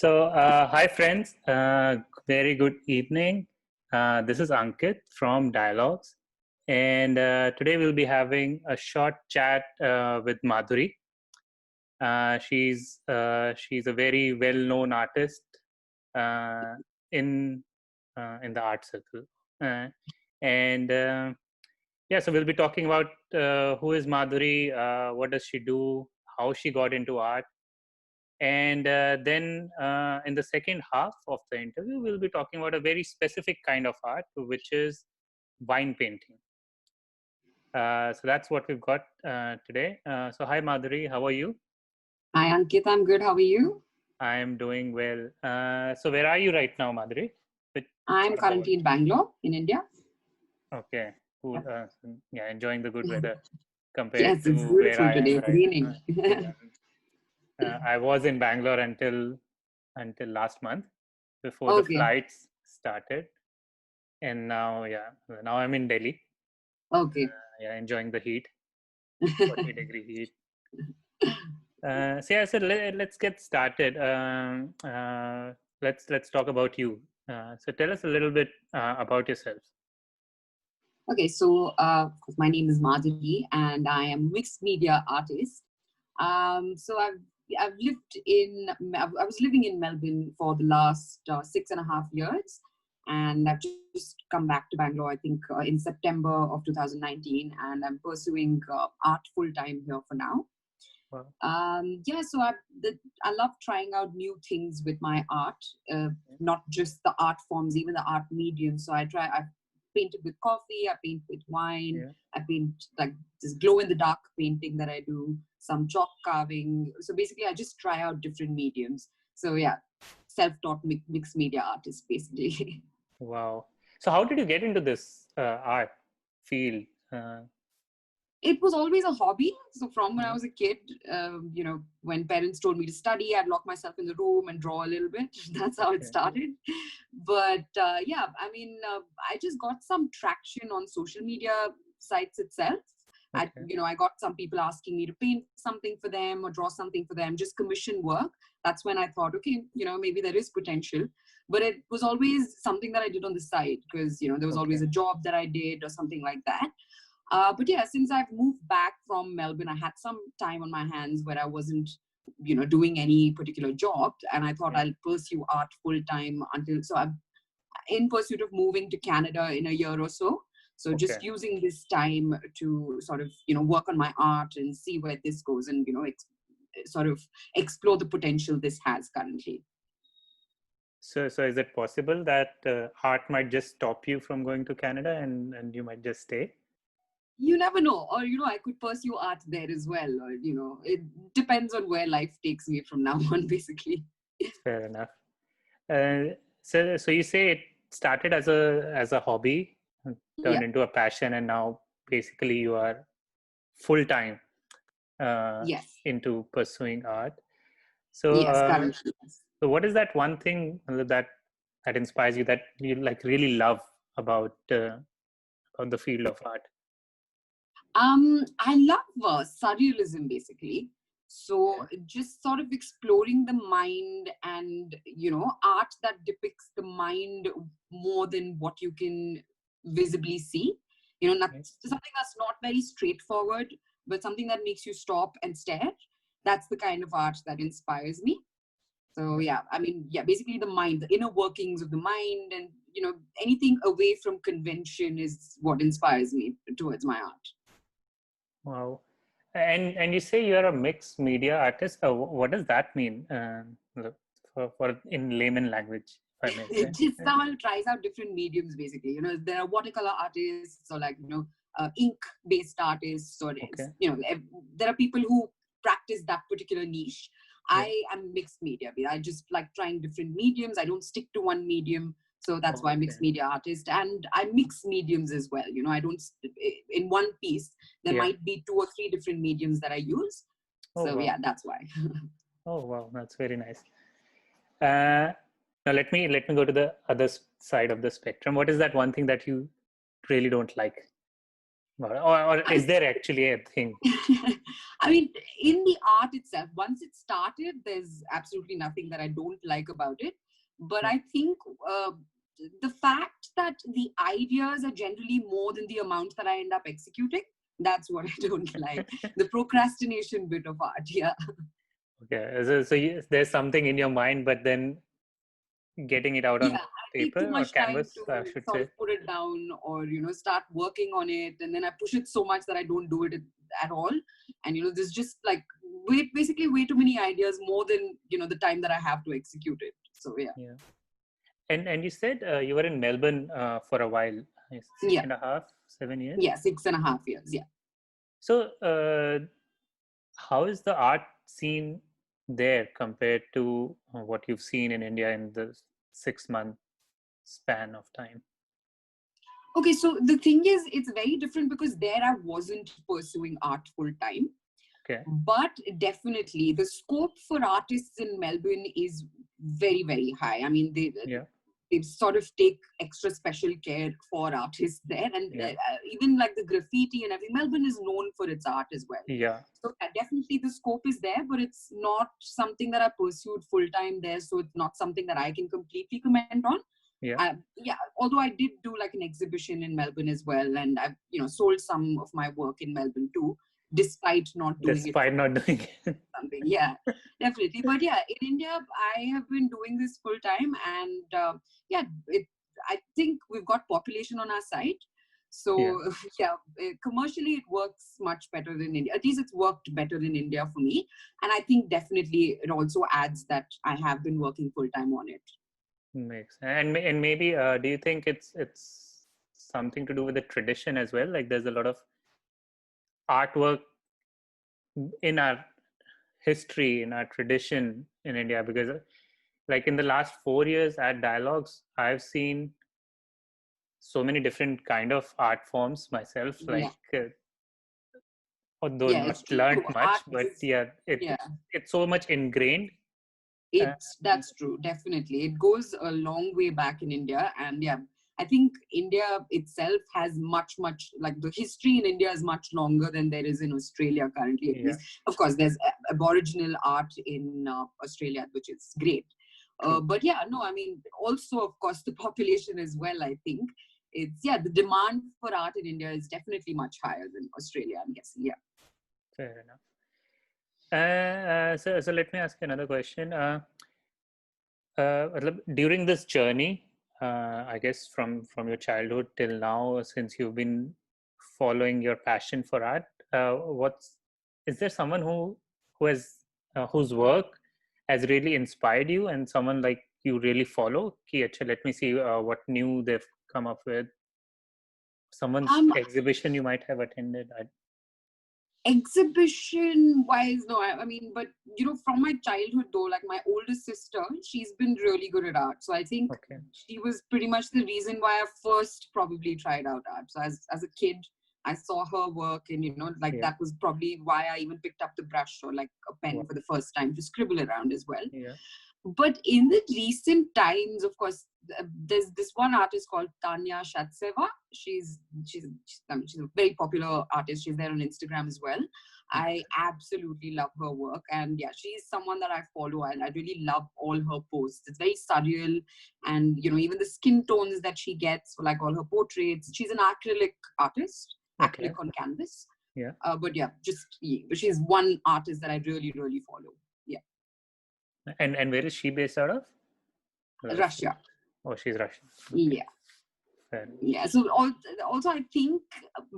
Hi friends, very good evening. This is Ankit from Dialogues, and today we'll be having a short chat with Madhuri. She's a very well-known artist uh, in in the art circle, uh, and yeah, so we'll be talking about who is Madhuri, what does she do, how she got into art. And then in the second half of the interview, we'll be talking about a very specific kind of art, which is wine painting. So that's what we've got today. So hi, Madhuri, how are you? Hi, Ankit. I'm good. How are you? I'm doing well. So where are you right now, Madhuri? Which I'm part of the world? currently in Bangalore, in India. Okay, cool. Yeah. Yeah, enjoying the good weather compared Yes, it's to where beautiful I today. am It's right now. raining. Yeah. I was in Bangalore until last month before the Okay. flights started. And now I'm in Delhi. Okay. Yeah, enjoying the heat, 40-degree heat. So let's get started. Let's talk about you. So tell us a little bit about yourself. Okay. My name is Madhuri, and I am mixed media artist. So I've lived in I was living in Melbourne for the last 6.5 years, and I've just come back to Bangalore. I think in September of 2019, and I'm pursuing art full time here for now. Wow. I love trying out new things with my art, not just the art forms, even the art medium. So I've painted with coffee, I paint with wine, Yeah. I paint like this glow in the dark painting that I do, some chalk carving. So basically I just try out different mediums. So yeah, self-taught mixed media artist basically. Wow. So how did you get into this art field? It was always a hobby. So from when I Yeah. was a kid, when parents told me to study, I'd lock myself in the room and draw a little bit. That's how it Okay. started. But I just got some traction on social media sites itself. Okay. I got some people asking me to paint something for them or draw something for them, just commission work. That's when I thought, okay, maybe there is potential. But it was always something that I did on the side because, there was Okay. always a job that I did or something like that. But yeah, since I've moved back from Melbourne, I had some time on my hands where I wasn't, doing any particular job. And I thought Yeah. I'll pursue art full time so I'm in pursuit of moving to Canada in a year or so. So Okay. just using this time to sort of, work on my art and see where this goes and, sort of explore the potential this has currently. So is it possible that art might just stop you from going to Canada and you might just stay? You never know. Or, I could pursue art there as well. Or, it depends on where life takes me from now on, basically. Fair enough. So you say it started as a hobby, and turned Yeah. into a passion, and now basically you are full time uh, Yes. into pursuing art. So, Yes, currently. Yes. so what is that one thing that inspires you, that you like really love about the field of art? I love surrealism, basically. So Okay. just sort of exploring the mind and, art that depicts the mind more than what you can visibly see. Okay. Something that's not very straightforward, but something that makes you stop and stare. That's the kind of art that inspires me. So Yeah. yeah, basically the mind, the inner workings of the mind, and anything away from convention is what inspires me towards my art. Wow. And you say you're a mixed media artist. What does that mean? For in layman language, if I may say. Just someone tries out different mediums basically. There are watercolor artists or ink based artists, or Okay. there are people who practice that particular niche. Yeah. I am mixed media. I just like trying different mediums. I don't stick to one medium. So that's Oh, why okay. mixed media artist, and I mix mediums as well. I don't in one piece there Yeah. might be 2 or 3 different mediums that I use. Oh, So wow. yeah, that's why. Oh, wow. That's very nice. Uh, Now let me go to the other side of the spectrum. What is that one thing that you really don't like? Or is there actually a thing? I mean, in the art itself, once it started, there's absolutely nothing that I don't like about it. But I think uh, the fact that the ideas are generally more than the amount that I end up executing, that's what I don't like. The procrastination bit of art, yeah. Okay, so there's something in your mind, but then getting it out Yeah, on I take too paper or much time canvas, to I should sort say. of put it down or, start working on it. And then I push it so much that I don't do it at all. And, there's just like basically way too many ideas more than, the time that I have to execute it. So, yeah. Yeah. And you said you were in Melbourne for a while, six Yeah. and a half, 7 years. Yeah, 6.5 years. Yeah. So how is the art scene there compared to what you've seen in India in the 6 month span of time? Okay, so the thing is, it's very different because there I wasn't pursuing art full time. Okay. But definitely the scope for artists in Melbourne is very, very high. I mean, Yeah. they sort of take extra special care for artists there. And Yeah. even like the graffiti and everything, Melbourne is known for its art as well. Yeah. So definitely the scope is there, but it's not something that I pursued full time there. So it's not something that I can completely comment on. Yeah. Yeah, although I did do like an exhibition in Melbourne as well, and I've sold some of my work in Melbourne too, despite not doing it Despite not doing it. something. Yeah, definitely. But yeah, in India, I have been doing this full time, and yeah, I think we've got population on our side. Yeah. So yeah, commercially it works much better in India. At least it's worked better in India for me, and I think definitely it also adds that I have been working full time on it. Makes and maybe do you think it's something to do with the tradition as well? Like there's a lot of artwork in our history, in our tradition in India, because like in the last 4 years at Dialogues, I've seen so many different kind of art forms myself. Yeah. Like although Yeah, not it's learned true. much, Art but is, yeah, yeah, it's so much ingrained. Uh, that's true. Definitely. It goes a long way back in India. And yeah, I think India itself has much, like the history in India is much longer than there is in Australia currently, at yeah, least. Of course, there's Aboriginal art in Australia, which is great. true. But yeah, no, I mean, also, of course, the population as well, I think. The demand for art in India is definitely much higher than Australia, I'm guessing. Yeah. Fair enough. So let me ask you another question. During this journey, I guess from your childhood till now, since you've been following your passion for art, what's is there someone who has whose work has really inspired you, and someone like you really follow? Ki, acha, let me see what new they've come up with. Someone's Um, exhibition you might have attended. Exhibition wise, no, I mean, but from my childhood though, like my older sister, she's been really good at art. So I think Okay. she was pretty much the reason why I first probably tried out art. So as a kid, I saw her work, and like Yeah. that was probably why I even picked up the brush or like a pen Wow. for the first time to scribble around as well. Yeah. But in the recent times, of course, there's this one artist called Tanya Shatseva. I mean, she's a very popular artist. She's there on Instagram as well. I absolutely love her work, and yeah, she's someone that I follow, and I really love all her posts. It's very surreal, and even the skin tones that she gets for like all her portraits. She's an acrylic artist, Okay. acrylic on canvas. Yeah. But yeah, but she's one artist that I really, really follow. Yeah. And where is she based out of? Russia. Oh, she's Russian. Okay. Yeah. Fair. Yeah. So also I think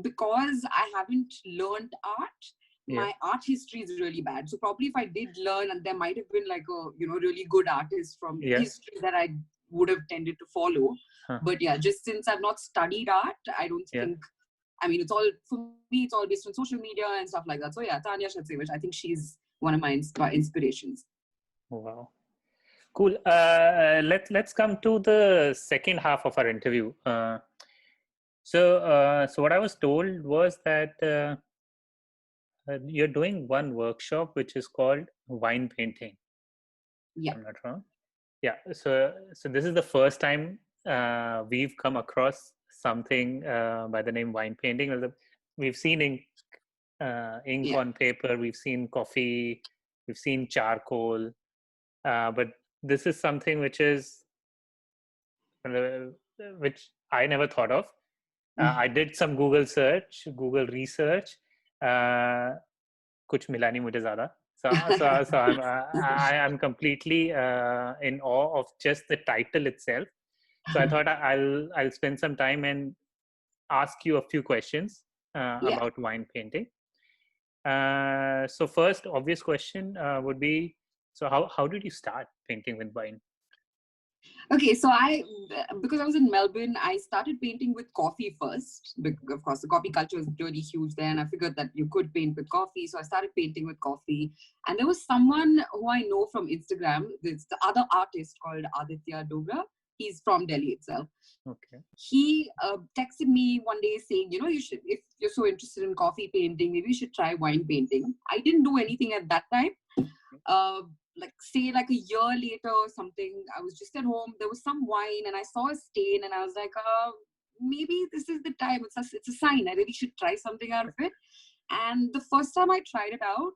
because I haven't learned art, my art history is really bad. So probably if I did learn, and there might have been like a really good artist from history that I would have tended to follow. Huh. But yeah, just since I've not studied art, I don't think. I mean, it's all for me. It's all based on social media and stuff like that. So yeah, Tanya Shatsevich, I think she's one of my inspirations. Wow. Cool. Let's come to the second half of our interview. So what I was told was that you're doing one workshop which is called wine painting. Yeah. I'm not wrong. Yeah. So this is the first time we've come across something by the name wine painting. we've seen ink Yeah. on paper, we've seen coffee, we've seen charcoal, but this is something which I never thought of. I did some Google research. कुछ मिला नहीं मुझे ज़्यादा. So I'm completely in awe of just the title itself. So I thought I'll spend some time and ask you a few questions Yeah. about wine painting. So first, obvious question would be, so how did you start painting with wine? Okay, so because I was in Melbourne, I started painting with coffee first. Of course, the coffee culture is really huge there, and I figured that you could paint with coffee. So I started painting with coffee. And there was someone who I know from Instagram. There's the other artist called Aditya Dogra. He's from Delhi itself. Okay. He texted me one day saying, you should, if you're so interested in coffee painting, maybe you should try wine painting. I didn't do anything at that time. Like a year later or something, I was just at home. There was some wine and I saw a stain and I was like, maybe this is the time. It's a sign. I really should try something out of it. And the first time I tried it out,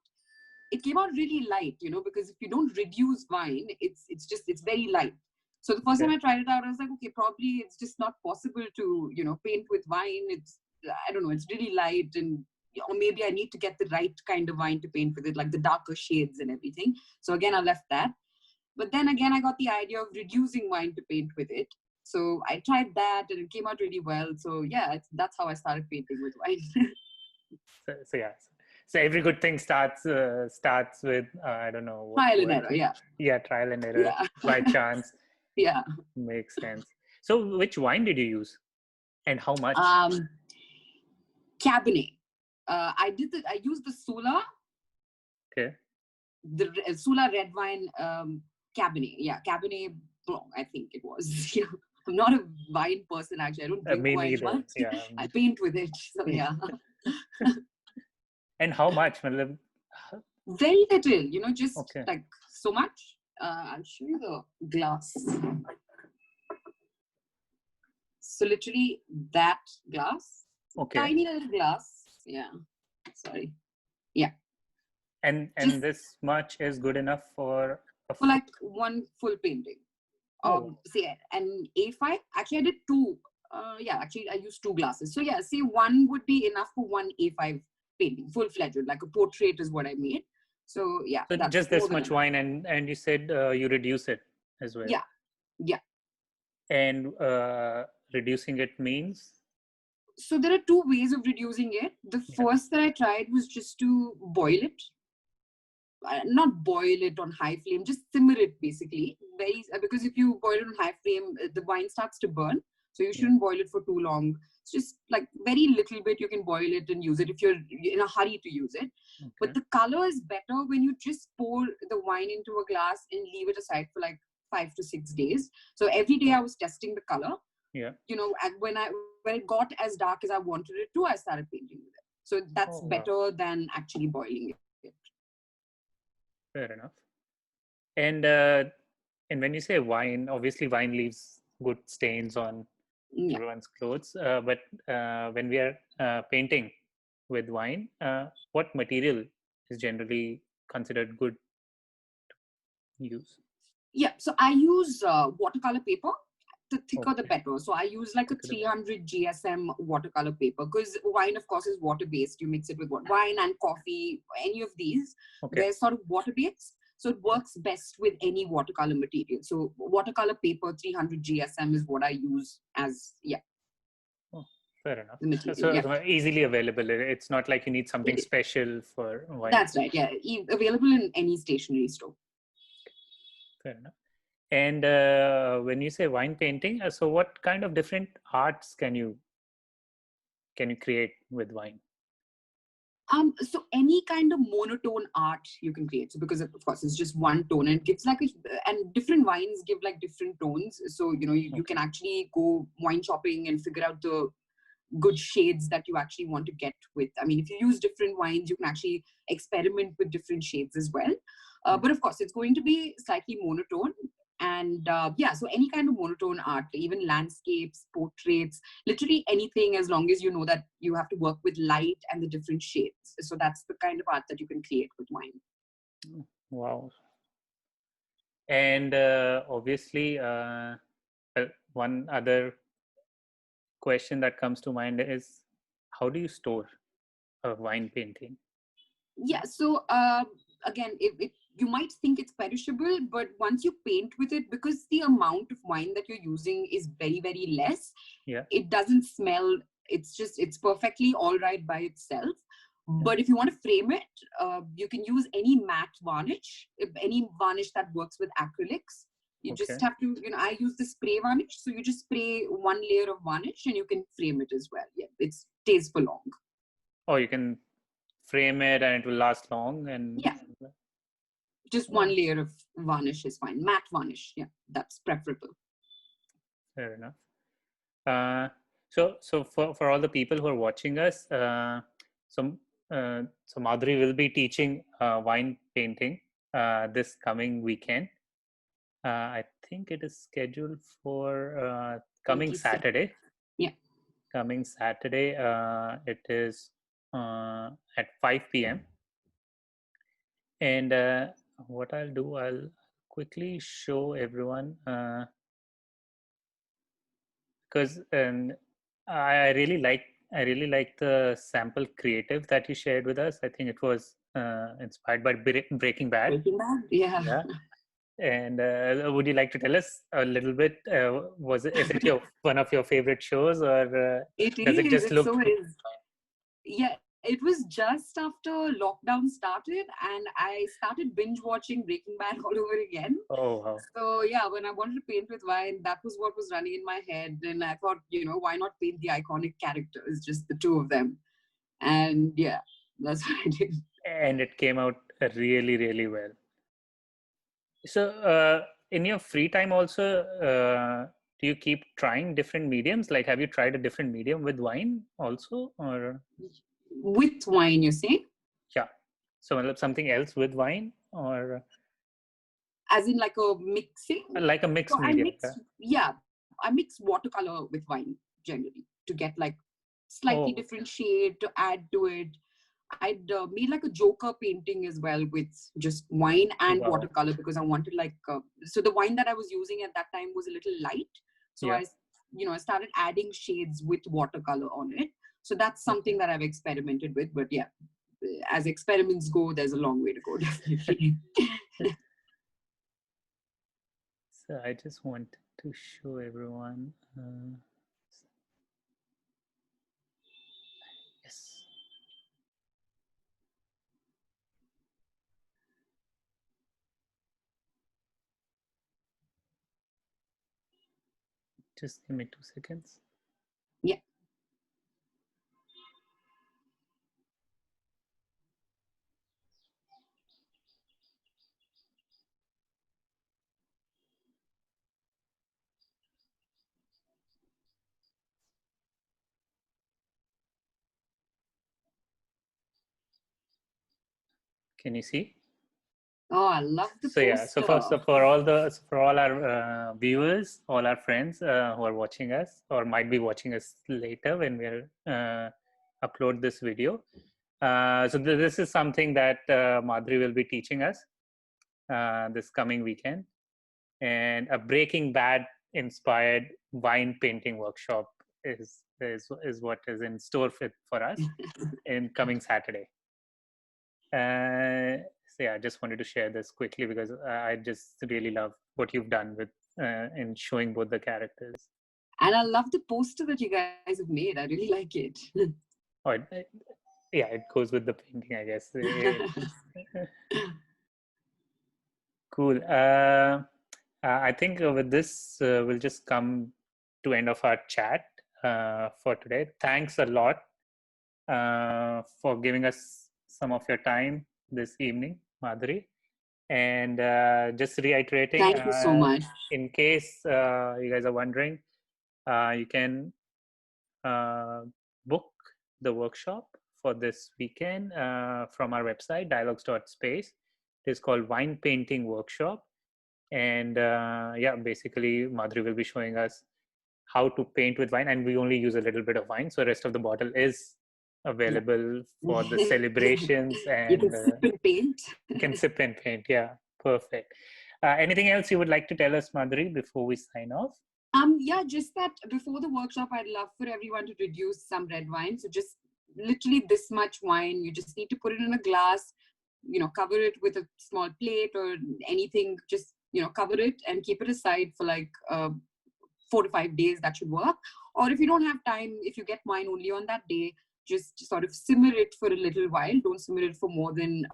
it came out really light, because if you don't reduce wine, it's very light. So the first time I tried it out, I was like, okay, probably it's just not possible to, paint with wine. I don't know, it's really light, and or maybe I need to get the right kind of wine to paint with it, like the darker shades and everything. So again, I left that. But then again, I got the idea of reducing wine to paint with it. So I tried that and it came out really well. So yeah, that's how I started painting with wine. So yeah. So every good thing starts with I don't know what Trial and word. error, yeah. Yeah, trial and error, by chance. Yeah. Makes sense. So which wine did you use and how much? Cabernet. I used the Sula. Okay. The Sula red wine, Cabernet. Yeah, Cabernet Blanc, I think it was. Yeah. I'm not a wine person, actually. I don't drink wine much. Yeah. I paint with it. So yeah. And how much? Very little, just like so much. I'll show you the glass. So literally that glass. Okay. Tiny little glass. Yeah. Sorry. Yeah. And just, this much is good enough for like one full painting. Say an A5. Actually, I did two. Actually, I used two glasses. So yeah, say one would be enough for one A5 painting, full-fledged, like a portrait is what I made. So yeah. So that's just this much wine, and you said you reduce it as well. Yeah. Yeah. And reducing it means? So there are two ways of reducing it. The first that I tried was just to boil it. Not boil it on high flame, just simmer it basically. Because if you boil it on high flame, the wine starts to burn. So you shouldn't boil it for too long. It's just like very little bit you can boil it and use it if you're in a hurry to use it. Okay. But the color is better when you just pour the wine into a glass and leave it aside for like 5 to 6 days. So every day I was testing the color. Yeah. And when it got as dark as I wanted it to, I started painting with it. So that's better than actually boiling it. Fair enough. And when you say wine, obviously wine leaves good stains on everyone's clothes. But when we are painting with wine, what material is generally considered good to use? Yeah, so I use watercolor paper. The thicker the better. So I use like a 300 GSM watercolor paper, because wine, of course, is water-based. You mix it with wine and coffee, any of these. They're sort of water-based. So it works best with any watercolor material. So watercolor paper, 300 GSM is what I use as, fair enough. Material, so easily available. It's not like you need something special for wine. That's right, yeah. Available in any stationery store. Fair enough. And when you say wine painting, so what kind of different arts can you create with wine? So any kind of monotone art you can create. So because of course it's just one tone, and it gives and different wines give like different tones. So you can actually go wine shopping and figure out the good shades that you actually want to get with. I mean, if you use different wines, you can actually experiment with different shades as well. But of course, it's going to be slightly monotone. And yeah, so any kind of monotone art, even landscapes, portraits, literally anything, as long as you know that you have to work with light and the different shades. So that's the kind of art that you can create with wine. Wow. And obviously, one other question that comes to mind is, how do you store a wine painting? Yeah, so again, if you might think it's perishable, but once you paint with it, because the amount of wine that you're using is very, very less, Yeah. it doesn't smell. It's perfectly all right by itself. Yeah. But if you want to frame it, you can use any matte varnish, any varnish that works with acrylics. You Okay. just have to, I use the spray varnish. So you just spray one layer of varnish and you can frame it as well. Yeah, it stays for long. Oh, you can frame it and it will last long. And Yeah, just oh, one layer of varnish is fine. Matte varnish, yeah, that's preferable. fair enough. So for all the people who are watching us, so so Madhuri will be teaching wine painting this coming weekend. I think it is scheduled for coming 26. Saturday. Yeah. Coming Saturday, it is at 5 p.m. And what I'll do, I'll quickly show everyone because I really like the sample creative that you shared with us. I think it was inspired by Breaking Bad. Breaking Bad, yeah. Yeah. And would you like to tell us a little bit? Is it your one of your favorite shows, or It does it is. just It look? so is. Yeah, it was just after lockdown started, and I started binge watching Breaking Bad all over again. Oh wow! So yeah, when I wanted to paint with wine, that was what was running in my head, and I thought, why not paint the iconic characters, just the two of them? And yeah, that's what I did. And it came out really, really well. So, in your free time, also, do you keep trying different mediums? Like, have you tried a different medium with wine also, or With wine, you see? yeah? So, something else with wine, or As in like a mixing. like a So mixed I medium? mix, yeah, I mix watercolor with wine generally to get like slightly Oh, different shade to add to it. I'd made like a Joker painting as well with just wine and wow! watercolor because I wanted like so the wine that I was using at that time was a little light, so Yeah. I started adding shades with watercolor on it. So that's something Okay. that I've experimented with. But yeah, as experiments go, there's a long way to go, definitely. So, I just wanted to show everyone. Yes. Just give me 2 seconds. Yeah. Can you see? Oh, I love the So yeah, so poster. for all our viewers, all our friends who are watching us or might be watching us later when we'll upload this video. So this is something that Madhuri will be teaching us this coming weekend, and a Breaking Bad inspired wine painting workshop is what is in store for us in coming Saturday. So yeah, I just wanted to share this quickly because I just really love what you've done with in showing both the characters. And I love the poster that you guys have made. I really like it. Oh, yeah, it goes with the painting, I guess. Cool. I think with this, we'll just come to end of our chat for today. Thanks a lot for giving us some of your time this evening, Madhuri. And just reiterating, Thank you so much. in case you guys are wondering, you can uh, book the workshop for this weekend from our website, dialogues.space. It is called Wine Painting Workshop. And yeah, basically Madhuri will be showing us how to paint with wine, and we only use a little bit of wine, so the rest of the bottle is Yeah. available for the celebrations, You can and sip and paint. you can sip and paint. Yeah, perfect. Anything else you would like to tell us, Madhuri, before we sign off? Yeah, just that before the workshop, I'd love for everyone to reduce some red wine. So just literally this much wine, you just need to put it in a glass, cover it with a small plate or anything, just, cover it and keep it aside for like 4 to 5 days. That should work. Or if you don't have time, if you get wine only on that day, just sort of simmer it for a little while. Don't simmer it for more than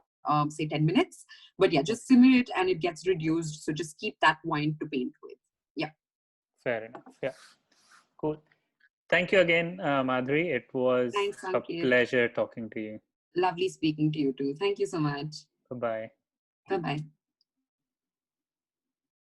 say 10 minutes. But yeah, just simmer it and it gets reduced. So just keep that wine to paint with. Yeah. Fair enough. Yeah, cool. Thank you again, Madhuri. It was Thanks, a Ankit. pleasure talking to you. Lovely speaking to you too. Thank you so much. Bye bye. Bye bye.